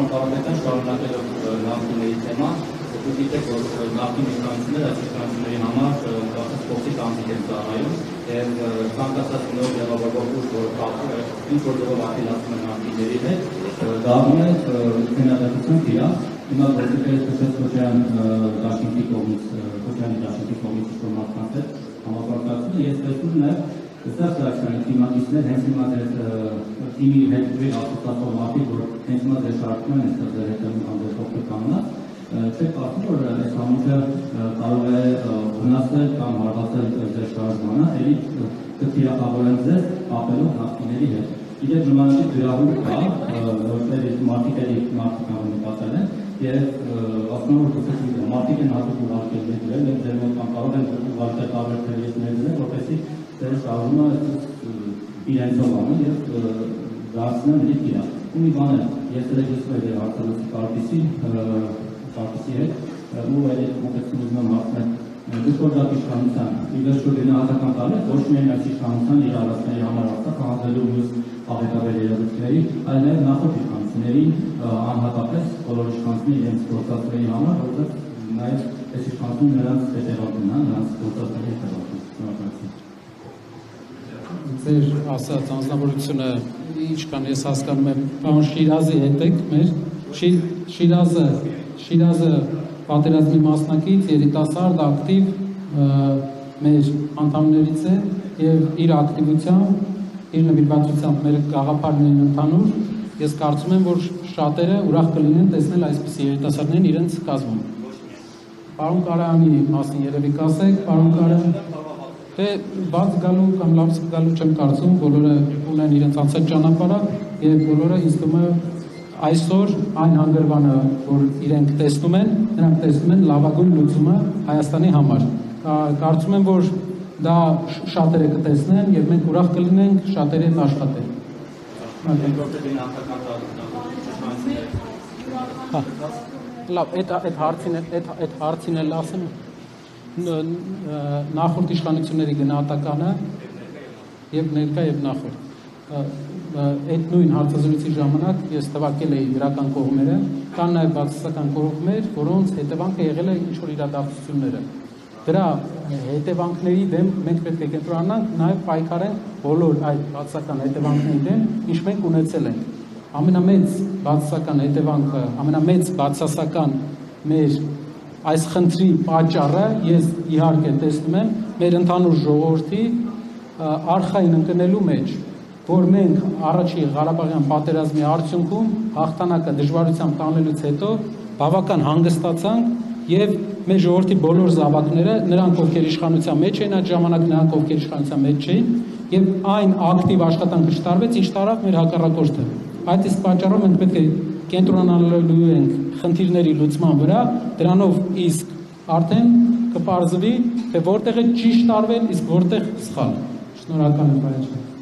պարոն Կարապետյան, շարունակելով նախկինների թեման, դուք գիտեք, որ նախկին իշխանությունները այս իշխանությունների համար փոխի տանտիկ են ծառայում եւ ցանկացած նոր ձևավորող ուժ, որ ինչ որ ձևով ապելացում են նախկինների հետ, դառնում է քննադատության դիրախ։ Հիմա գործիքները սկսեց Քոչարյան դաշինքի կողմից մարդկանց հետ համապարակացումը, ես տեսնում եմ Սա սրացանի թիմակիցներ հենց հիմա ձեր թիմի հետ վեր ասոցացող մարդիկ, որ հենց հիմա ձեր շարքում են այստեղ ձեր հետևում կամ ձեր փոքր կանգնած, չեք կարծում, որ այս ամենը կարող է վնասել կամ հարվածել ձեր շարժմանը, էլի կթիրախավորեն ձեզ ապելով նախկինների հետ։ Իդեպ ժամանակի գրահում կա, որտեղ մարդիկ նկատել են, եւ ասում որ մարդիկ են հատուկ ուղարկել դրել, եւ ձեր մոտ կարող են ուղարկել տարբեր թերություններ դրել, որպեսզի ձեր շարժումը իրենցով անում եւ դարձնեն լիք իրար։ Ու մի բան է, ես էլ եկել եմ արտադրության կարգի հետ, ու այդ կոնտեքստում ուզում եմ հարցնել, դուք որ դա իշխանության, ի վերջո գնահատական տալու եք, ոչ միայն այս իշխանության իր արարածների համար Արցախ հանձնելու մյուս աղետաբեր երևույթների, այլ նաև նախորդ իշխանությունների անհատապես բոլոր իշխանությունների իրենց գործածների համար, որովհետև նաև այս իշխանությունը նրանց հետևակն է, նրանց գործածների հետևակն է։ Ձեր ասած անձնավորությունը ինչքան ես հասկանում եմ, պարոն Շիրազի հետ եք մեր, Շիրազը պատերազմի մասնակից, երիտասարդ, ակտիվ մեր անդամներից է եւ իր ակտիվությամբ, իր նվիրվածությամբ մեր գաղափարներն ընդհանուր, ես կարծում եմ, որ շատերը ուրախ կլինեն տեսնել այսպիսի երիտասարդներին իրենց կազմում։ Պարոն Կարայանի մասին երևի կասեք, պարոն Կարյան, թե բաց գալու կամ լավ գալու չեմ կարծում, բոլորը ունեն իրենց անցած ճանապարհը եւ բոլորը ինձ թվում է այսօր այն հանգրվանը, որ իրենք տեսնում են, նրանք տեսնում են լավագույն լուծումը Հայաստանի համար։ Կարծում եմ, որ դա շատերը կտեսնեն եւ մենք ուրախ կլինենք շատերի հետ աշխատել։ Լավ, այդ հարցին էլ ասեմ, նախորդ իշխանությունների գնահատականը եւ ներկա եւ նախորդ այդ նույն հարցազրույցի ժամանակ ես տվարկել էի իրական կողմերը, կան նաև բացասական կողմեր, որոնց հետևանքը եղել է ինչ-որ իրադարձությունները։ Դրա հետևանքների դեմ մենք պետք է կենտրոնանանք, նաև պայքարենք բոլոր այդ բացասական հետևանքների դեմ, ինչ մենք ունեցել ենք։ Ամենամեծ բացասական հետևանքը, ամենամեծ բացասական մեր այս խնդրի պատճառը ես իհարկե տեսնում եմ մեր ընդհանուր ժողովրդի արխային ընկնելու մեջ, որ մենք առաջի Ղարաբաղյան պատերազմի արդյունքում հաղթանակը դժվարությամբ տանելուց հետո բավական հանգստացանք եւ մեր ժողովրդի բոլոր զավակները, նրանք ովքեր իշխանության մեջ էին այդ ժամանակ, նրանք ովքեր իշխանության մեջ չէին եւ այն ակտիվ աշխատանքը չտարվեց, ինչ տարավ մեր հակառակորդը։ Այդ իսկ պատճառով մենք պետք է կենտրոնանալու ենք խնդիրների լուծման վրա, դրանով իսկ արդեն կպարզվի, թե որտեղ է ճիշտ արվել, իսկ որտեղ սխալ։ Շնորհակալ եմ,